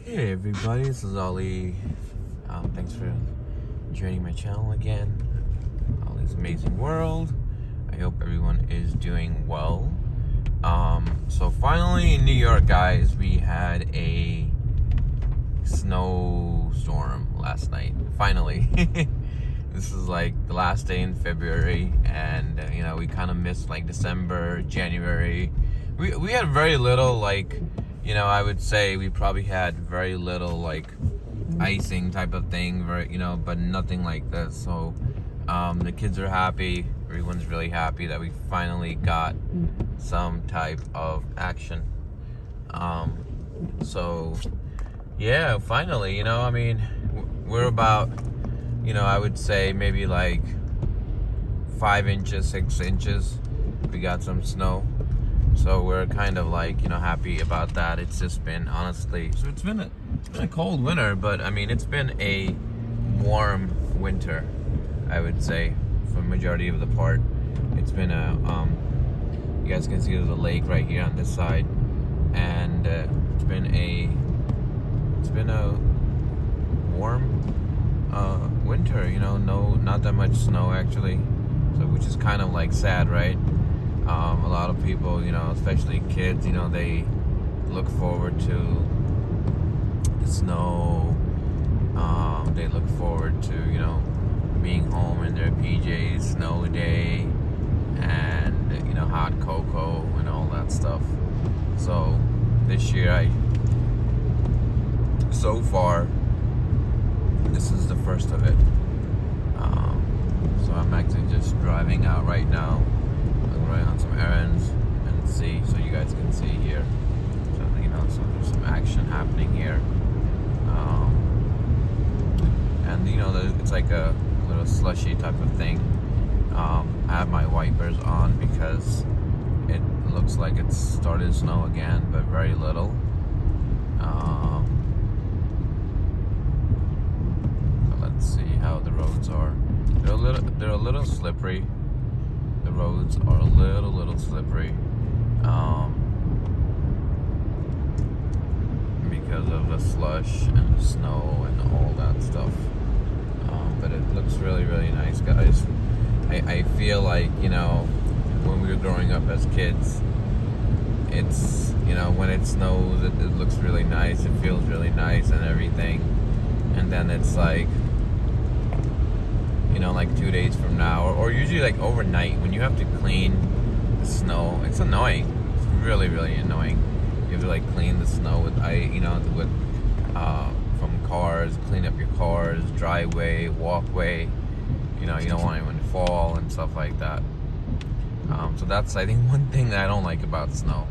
Hey everybody, this is Ali. Thanks for joining my channel again. Ali's Amazing World. I hope everyone is doing well. So finally in New York, guys, we had a snowstorm last night. Finally. This is like the last day in February, and we kind of missed like December, January. We had very little, like, I would say we probably had very little like icing type of thing, but nothing like this. So the kids are happy. Everyone's really happy that we finally got some type of action. So yeah, finally, we're about, I would say maybe like 5 inches, 6 inches. We got some snow. So we're kind of like, happy about that. It's just been, honestly, so it's been a cold winter, but it's been a warm winter, I would say, for the majority of the part. It's been you guys can see there's a lake right here on this side, and it's been a warm winter, not that much snow actually, so which is kind of like sad, right? A lot of people, especially kids, they look forward to the snow. They look forward to, being home in their PJs, snow day, and, hot cocoa and all that stuff. So this year, so far, this is the first of it. So I'm actually just driving out right now. Right on some errands and see, so you guys can see here. So so there's some action happening here, and it's like a little slushy type of thing. I have my wipers on because it looks like it's started to snow again, but very little. But let's see how the roads are. They're a little slippery. The roads are a little slippery because of the slush and the snow and all that stuff. But it looks really nice, guys. I feel like, when we were growing up as kids, it's, when it snows, it looks really nice. It feels really nice and everything. And then it's like, like 2 days from now, or usually like overnight, when you have to clean the snow. It's annoying. It's really annoying. You have to like clean the snow with from cars, clean up your cars, driveway, walkway. You don't want anyone to fall and stuff like that. So that's, I think, one thing that I don't like about snow,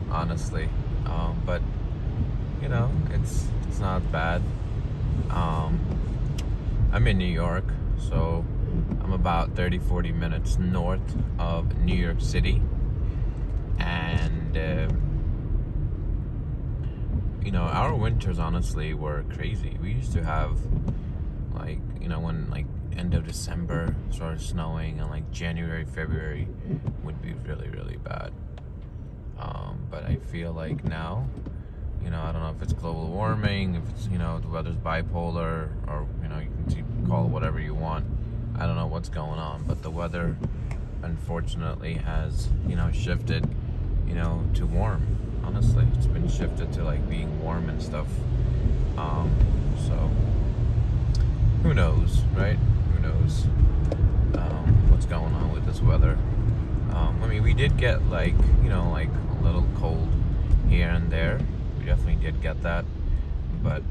honestly. But it's not bad. I'm in New York. So I'm about 30-40 minutes north of New York City, and our winters honestly were crazy. We used to have like, when like end of December started snowing, and like January, February would be really bad. But I feel like now, I don't know if it's global warming, if it's, the weather's bipolar, or, you can call it whatever you want. I don't know what's going on, but the weather, unfortunately, has, shifted, to warm. Honestly, it's been shifted to, like, being warm and stuff. So, who knows, right? Who knows what's going on with this weather. We did get, like, like a little cold here and there. We definitely did get that, but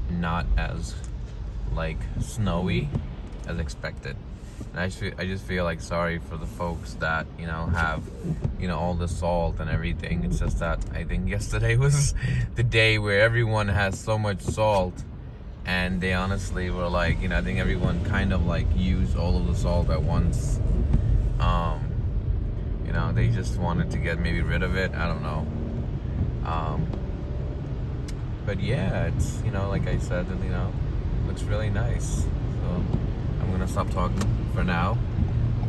not as like snowy as expected. And I just feel like sorry for the folks that have all the salt and everything. It's just that I think yesterday was the day where everyone has so much salt, and they honestly were like, I think everyone kind of like used all of the salt at once. They just wanted to get maybe rid of it. I don't know. But yeah, it's, like I said, looks really nice. So I'm gonna stop talking for now.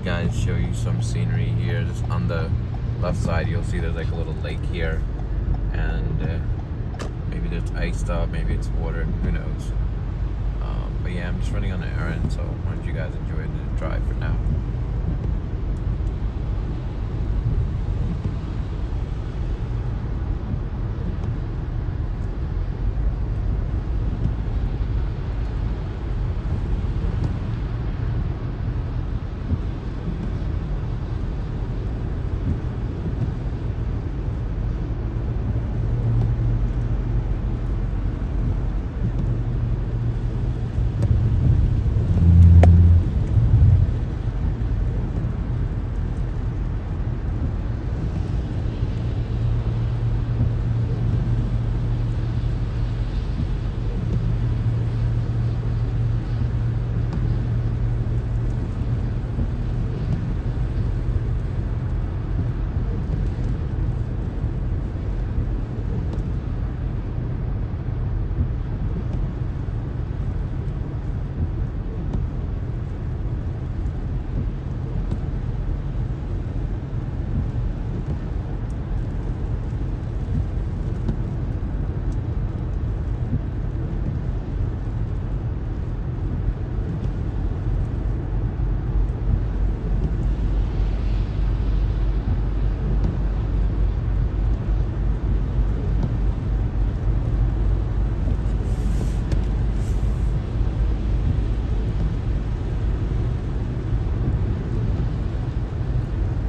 Guys, show you some scenery here. Just on the left side, you'll see there's like a little lake here, and Maybe it's iced up, maybe it's water, who knows. But yeah, I'm just running on an errand, so why don't you guys enjoy the drive for now.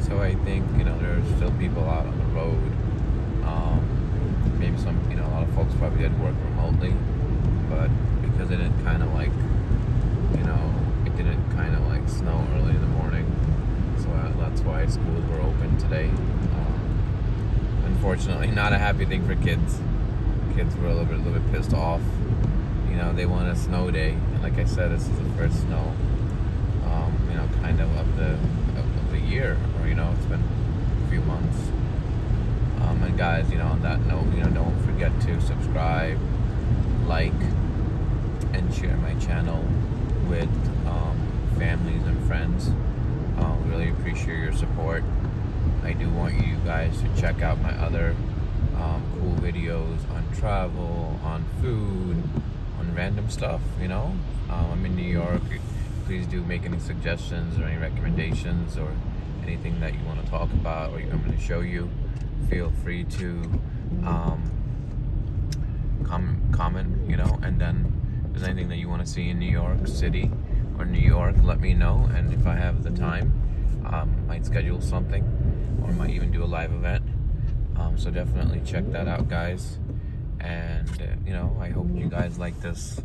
So I think, there's still people out on the road. Maybe some, a lot of folks probably did work remotely, but because it didn't kind of like, it didn't kind of like snow early in the morning, so that's why schools were open today. Unfortunately, not a happy thing for kids. Kids were a little bit pissed off. They want a snow day, and like I said, this is the first snow, kind of the year, or it's been a few months. And guys, on that note, don't forget to subscribe, like, and share my channel with families and friends. Really appreciate your support. I do want you guys to check out my other cool videos on travel, on food, on random stuff. I'm in New York. Please do make any suggestions or any recommendations or anything that you want to talk about or I'm going to show you. Feel free to comment, and then if there's anything that you want to see in New York City or New York, let me know, and if I have the time, might schedule something or might even do a live event. So definitely check that out, guys, and I hope you guys like this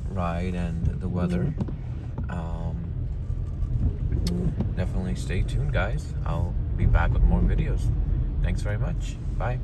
ride and the weather. Definitely stay tuned, guys. I'll be back with more videos. Thanks very much. Bye.